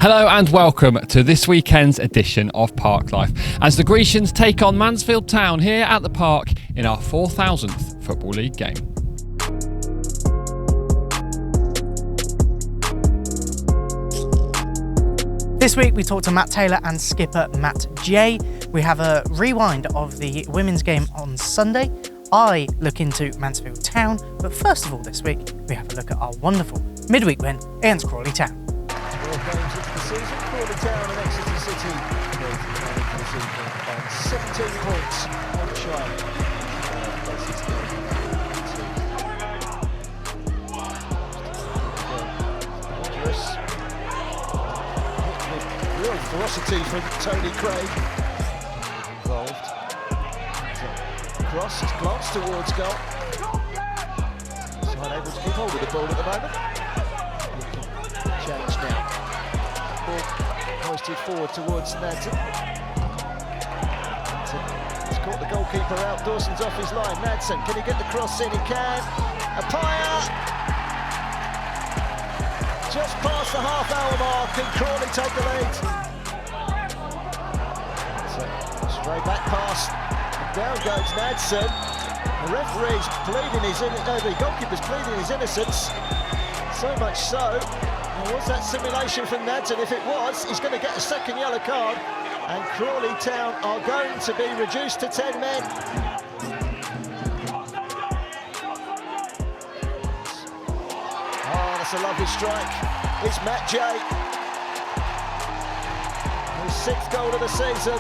Hello and welcome to this weekend's edition of Park Life as the Grecians take on Mansfield Town here at the park in our 4,000th Football League game. This week we talked to Matt Taylor and skipper Matt J. We have a rewind of the women's game on Sunday. I look into Mansfield Town, but first of all this week we have a look at our wonderful midweek win against Crawley Town. 12 games into the season, Crawley Town and Exeter City both managed this evening on 17 points, one shy of places dangerous. Real ferocity from Tony Craig. Involved. Cross, glance towards goal. He's not able to keep hold of the ball at the moment. Challenge now. Ball hoisted forward towards Nadson. He's caught the goalkeeper out. Dawson's off his line. Nadson, can he get the cross in? He can. Apaya! Just past the half-hour mark, and Crawley take the lead. So, straight back pass. And down goes Nadson. The referee's pleading the goalkeeper's pleading his innocence. So much so. Was that simulation from Nadson? If it was, he's going to get a second yellow card, and Crawley Town are going to be reduced to 10 men. Oh, that's a lovely strike. It's Matt J. His 6th goal of the season.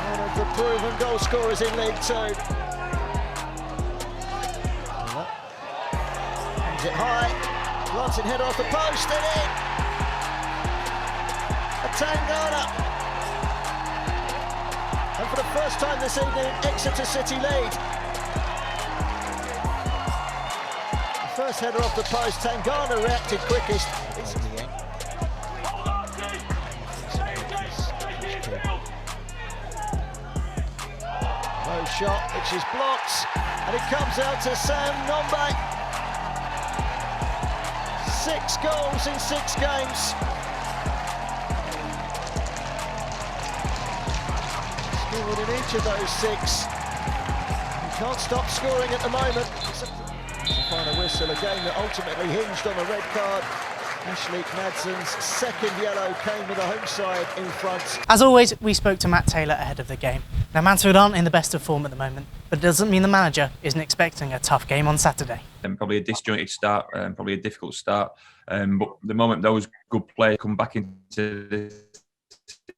One of the proven goal scorers in League 2. Hangs it high. Lancing header off the post and in! A Tangana! And for the first time this evening, Exeter City lead. The first header off the post, Tangana reacted quickest. It's in the end. Low shot, which is blocked, and it comes out to Sam Nombe. 6 goals in 6 games. Scored in each of those 6. He can't stop scoring at the moment. It's a final whistle, a game that ultimately hinged on a red card. Ashley Nadson's 2nd yellow came with the home side in front. As always, we spoke to Matt Taylor ahead of the game. Now, Mansfield aren't in the best of form at the moment, but it doesn't mean the manager isn't expecting a tough game on Saturday. Probably a disjointed start, probably a difficult start. But the moment those good players come back into the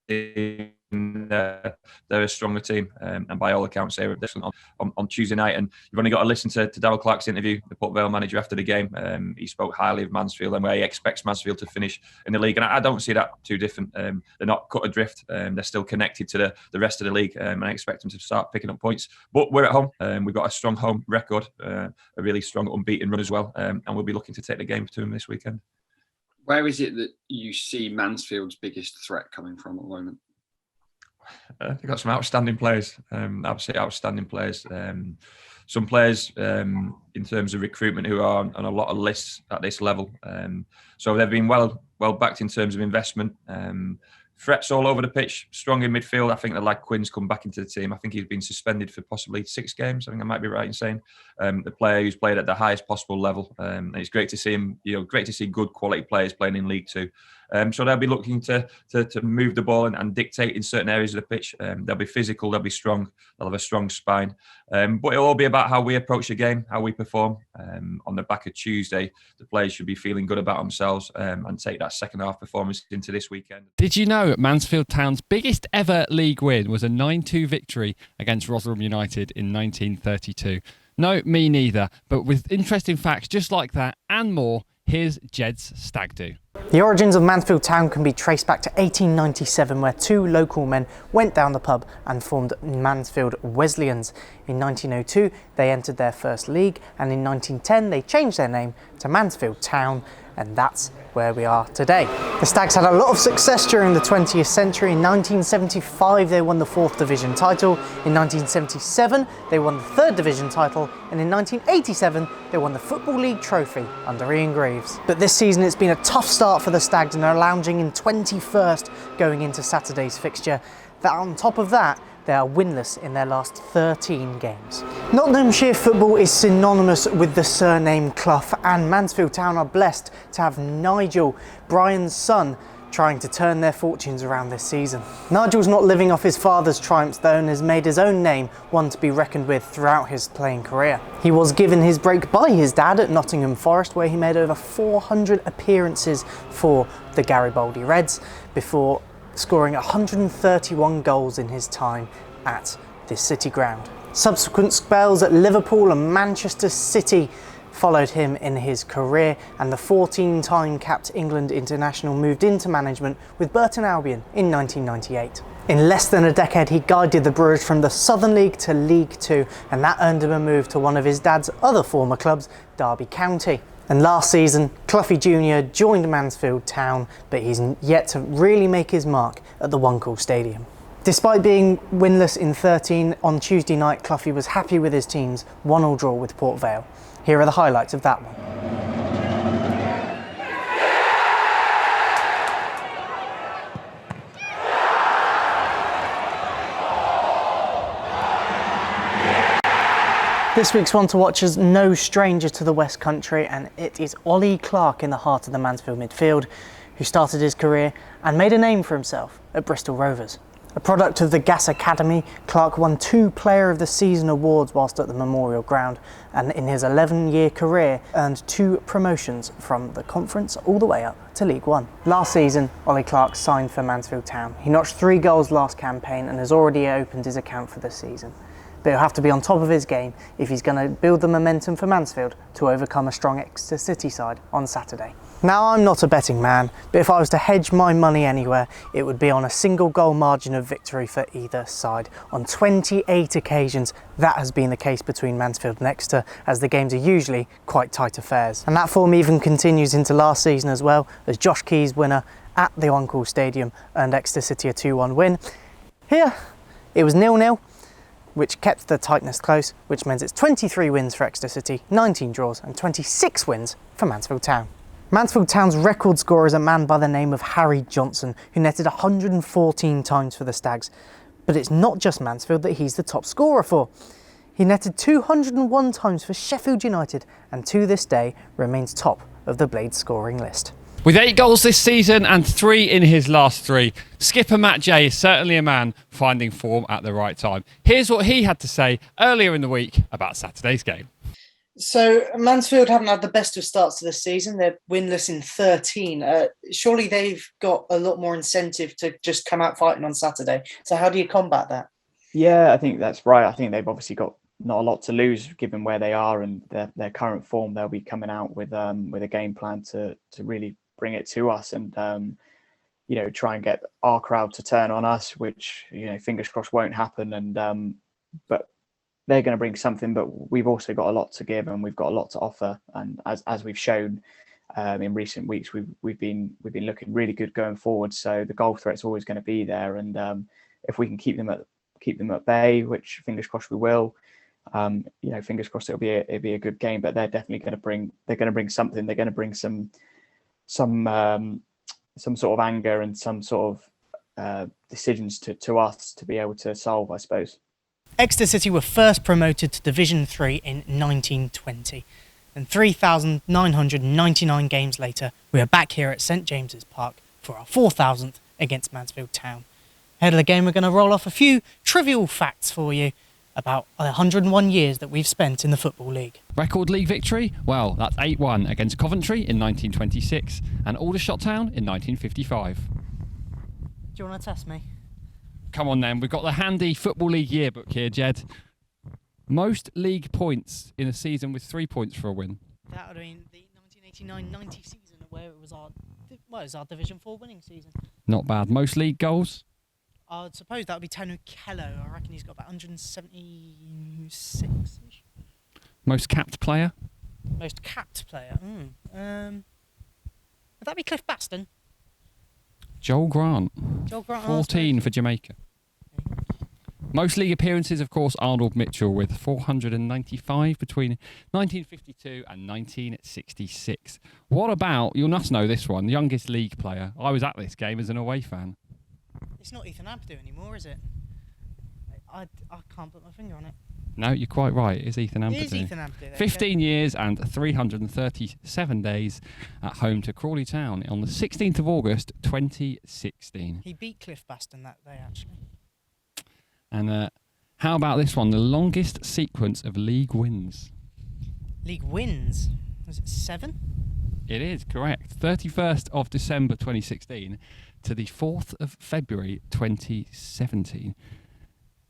team, they're a stronger team. And by all accounts, they were excellent on Tuesday night. And you've only got to listen to Darryl Clark's interview, the Port Vale manager, after the game. He spoke highly of Mansfield and where he expects Mansfield to finish in the league. And I don't see that too different. They're not cut adrift. They're still connected to the rest of the league. And I expect them to start picking up points. But we're at home. We've got a strong home record, a really strong unbeaten run as well. And we'll be looking to take the game to them this weekend. Where is it that you see Mansfield's biggest threat coming from at the moment? They've got some outstanding players, absolutely outstanding players. Some players in terms of recruitment who are on a lot of lists at this level. So they've been well backed in terms of investment. Threats all over the pitch, strong in midfield. I think the lad Quinn's come back into the team. I think he's been suspended for possibly 6 games. I think I might be right in saying. The player who's played at the highest possible level. And it's great to see him, great to see good quality players playing in League 2. So they'll be looking to move the ball and dictate in certain areas of the pitch. They'll be physical, they'll be strong, they'll have a strong spine. But it'll all be about how we approach the game, how we perform. On the back of Tuesday, the players should be feeling good about themselves and take that second half performance into this weekend. Did you know Mansfield Town's biggest ever league win was a 9-2 victory against Rotherham United in 1932? No, me neither. But with interesting facts just like that and more, here's Jed's Stag Do. The origins of Mansfield Town can be traced back to 1897, where 2 local men went down the pub and formed Mansfield Wesleyans. In 1902, they entered their first league, and in 1910, they changed their name to Mansfield Town, and that's where we are today. The Stags had a lot of success during the 20th century. In 1975 they won the 4th Division title, in 1977 they won the 3rd Division title, and in 1987 they won the Football League trophy under Ian Greaves. But this season it's been a tough start for the Stags and are lounging in 21st going into Saturday's fixture. That on top of that, they are winless in their last 13 games. Nottinghamshire football is synonymous with the surname Clough, and Mansfield Town are blessed to have Nigel, Brian's son, trying to turn their fortunes around this season. Nigel's not living off his father's triumphs though, and has made his own name one to be reckoned with throughout his playing career. He was given his break by his dad at Nottingham Forest, where he made over 400 appearances for the Garibaldi Reds before scoring 131 goals in his time at this City ground. Subsequent spells at Liverpool and Manchester City followed him in his career, and the 14-time capped England international moved into management with Burton Albion in 1998. In less than a decade he guided the Brewers from the Southern League to League Two, and that earned him a move to one of his dad's other former clubs, Derby County. And last season, Cloughie Jr. joined Mansfield Town, but he's yet to really make his mark at the One Call Stadium. Despite being winless in 13, on Tuesday night, Cloughie was happy with his team's 1-1 draw with Port Vale. Here are the highlights of that one. This week's one to watch is no stranger to the West Country, and it is Ollie Clarke in the heart of the Mansfield midfield, who started his career and made a name for himself at Bristol Rovers. A product of the Gas Academy, Clarke won 2 Player of the Season awards whilst at the Memorial Ground, and in his 11-year career earned 2 promotions from the Conference all the way up to League One. Last season, Ollie Clarke signed for Mansfield Town. He notched 3 goals last campaign and has already opened his account for the season. But he'll have to be on top of his game if he's going to build the momentum for Mansfield to overcome a strong Exeter City side on Saturday. Now, I'm not a betting man, but if I was to hedge my money anywhere, it would be on a single goal margin of victory for either side. On 28 occasions, that has been the case between Mansfield and Exeter, as the games are usually quite tight affairs. And that form even continues into last season as well, as Josh Key's winner at the One Call Stadium earned Exeter City a 2-1 win. Here, it was 0-0. Which kept the tightness close, which means it's 23 wins for Exeter City, 19 draws and 26 wins for Mansfield Town. Mansfield Town's record scorer is a man by the name of Harry Johnson, who netted 114 times for the Stags. But it's not just Mansfield that he's the top scorer for. He netted 201 times for Sheffield United, and to this day remains top of the Blades scoring list. With 8 goals this season and 3 in his last 3, skipper Matt J is certainly a man finding form at the right time. Here's what he had to say earlier in the week about Saturday's game. So Mansfield haven't had the best of starts to this season. They're winless in 13. Surely they've got a lot more incentive to just come out fighting on Saturday. So how do you combat that? Yeah, I think that's right. I think they've obviously got not a lot to lose given where they are and their current form. They'll be coming out with a game plan to really bring it to us and try and get our crowd to turn on us, which fingers crossed won't happen. And but they're going to bring something, but we've also got a lot to give and we've got a lot to offer. And as we've shown in recent weeks, we've been looking really good going forward. So the goal threat's always going to be there, and if we can keep them at bay, which fingers crossed we will. Fingers crossed it'll be a good game. But they're definitely going to bring something. They're going to bring some sort of anger and some sort of decisions to us to be able to solve, I suppose. Exeter City were first promoted to Division 3 in 1920. And 3,999 games later, we are back here at St James's Park for our 4,000th against Mansfield Town. Ahead of the game, we're going to roll off a few trivial facts for you about the 101 years that we've spent in the Football League. Record league victory? Well, that's 8-1 against Coventry in 1926 and Aldershot Town in 1955. Do you want to test me? Come on then, we've got the handy Football League yearbook here, Jed. Most league points in a season with 3 points for a win. That would have been the 1989-90 season, where it was our Division 4 winning season. Not bad. Most league goals? I'd suppose that would be Tony Kello. I reckon he's got about 176-ish. Most capped player? Most capped player? Would that be Cliff Baston? Joel Grant. Joel Grant. 14 for Jamaica. Most league appearances, of course, Arnold Mitchell with 495 between 1952 and 1966. What about, you'll not know this one, the youngest league player? I was at this game as an away fan. It's not Ethan Ampadu anymore, is it? I can't put my finger on it. No, you're quite right. It's Ethan Ampadu. It is Ethan Ampadu. 15 years and 337 days at home to Crawley Town on the 16th of August 2016. He beat Cliff Baston that day, actually. And how about this one? The longest sequence of league wins. League wins? Was it 7? It is, correct. 31st of December 2016 to the 4th of February 2017.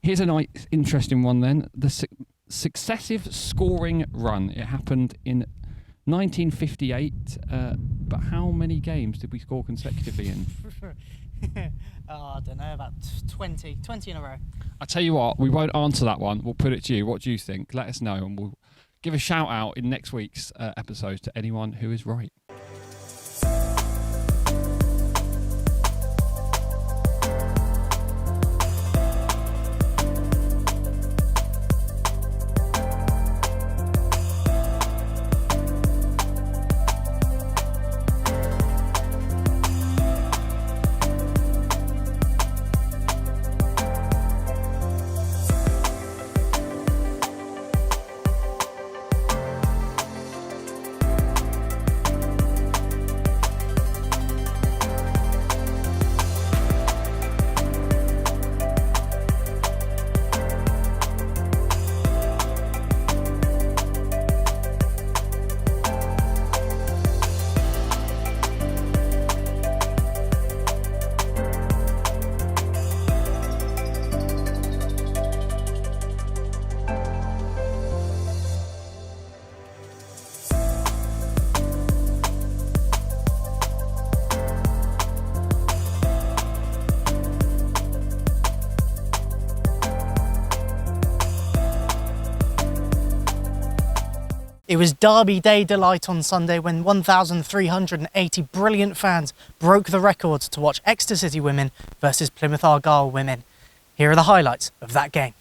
Here's a nice, interesting one then. The successive scoring run. It happened in 1958, but how many games did we score consecutively in? I don't know, about 20 in a row. I tell you what, we won't answer that one. We'll put it to you. What do you think? Let us know, and we'll give a shout out in next week's episode to anyone who is right. It was Derby Day delight on Sunday when 1,380 brilliant fans broke the record to watch Exeter City women versus Plymouth Argyle women. Here are the highlights of that game.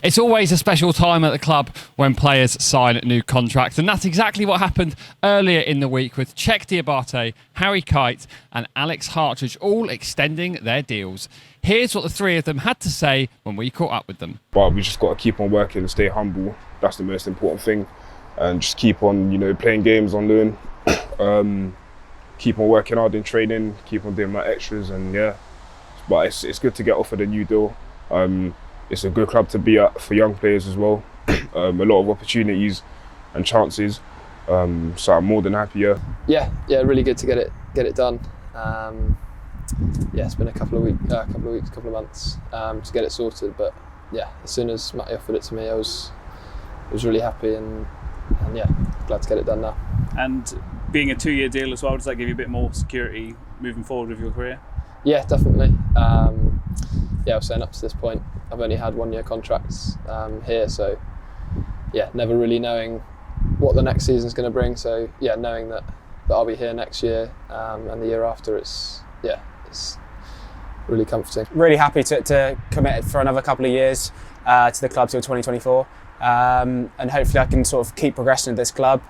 It's always a special time at the club when players sign new contracts, and that's exactly what happened earlier in the week with Czech Diabate, Harry Kite and Alex Hartridge all extending their deals. Here's what the three of them had to say when we caught up with them. But we just got to keep on working and stay humble. That's the most important thing. And just keep on, playing games on loan. Keep on working hard in training, keep on doing my extras, and yeah. But it's good to get offered a new deal. It's a good club to be at for young players as well. A lot of opportunities and chances. So I'm more than happy. Yeah, really good to get it done. It's been a couple of weeks, couple of months to get it sorted. But yeah, as soon as Matty offered it to me, I was really happy and yeah, glad to get it done now. And being a 2-year deal as well, does that give you a bit more security moving forward with your career? Yeah, definitely. I was saying up to this point, I've only had 1-year contracts here, so yeah, never really knowing what the next season's going to bring. So yeah, knowing that I'll be here next year and the year after, it's really comforting. Really happy to commit for another couple of years to the club till 2024, and hopefully I can sort of keep progressing at this club.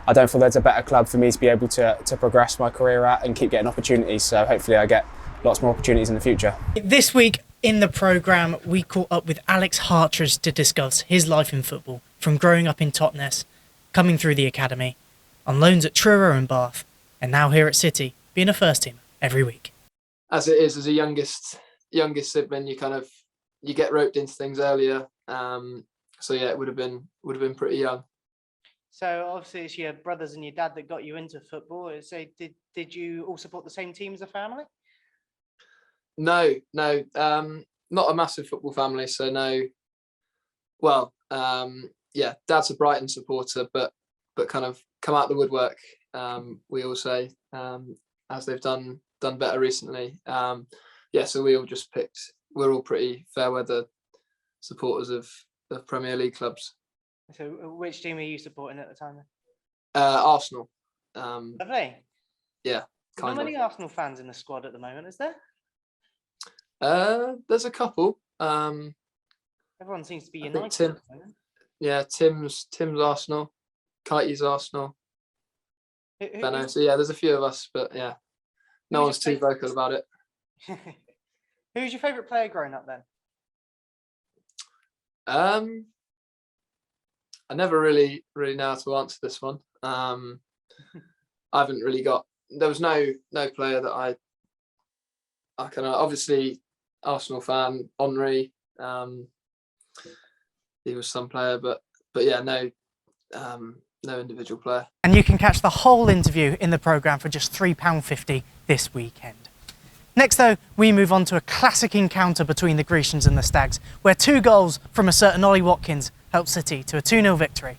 I don't feel there's a better club for me to be able to progress my career at and keep getting opportunities, so hopefully I get lots more opportunities in the future. This week in the programme, we caught up with Alex Hartridge to discuss his life in football, from growing up in Totnes, coming through the academy, on loans at Truro and Bath, and now here at City, being a first team every week. As it is, as a youngest sibling, you get roped into things earlier. So yeah, it would have been pretty young. So obviously it's your brothers and your dad that got you into football. So did you all support the same team as a family? No, not a massive football family. So no. Well, dad's a Brighton supporter, but kind of come out the woodwork. We all say as they've done better recently. So we all just picked. We're all pretty fair weather supporters of Premier League clubs. So which team are you supporting at the time then? Arsenal. Lovely. Yeah. Not many Arsenal fans in the squad at the moment, is there? There's a couple. Everyone seems to be united. Tim's Arsenal. Kitey's Arsenal. Benno. So yeah, there's a few of us, but yeah, no one's too vocal about it. Who's your favourite player growing up then? I never really know how to answer this one. I haven't really got. There was no player that I kind of, obviously Arsenal fan. Henry, he was some player, but yeah, no individual player. And you can catch the whole interview in the programme for just £3.50 this weekend. Next though, we move on to a classic encounter between the Grecians and the Stags, where 2 goals from a certain Ollie Watkins helped City to a 2-0 victory.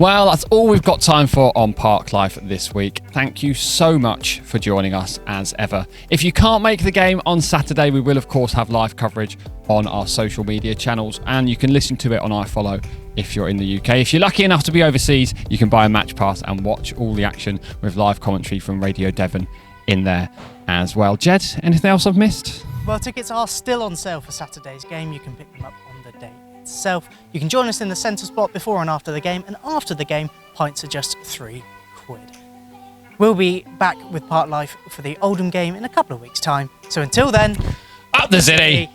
Well, that's all we've got time for on Park Life this week. Thank you so much for joining us as ever. If you can't make the game on Saturday, we will of course have live coverage on our social media channels, and you can listen to it on iFollow if you're in the UK. If you're lucky enough to be overseas, you can buy a match pass and watch all the action with live commentary from Radio Devon in there as well. Jed, anything else I've missed? Well, tickets are still on sale for Saturday's game. You can pick them up on the day itself. You can join us in the centre spot before and after the game, and after the game, pints are just £3. We'll be back with Park Life for the Oldham game in a couple of weeks' time. So until then, up the city!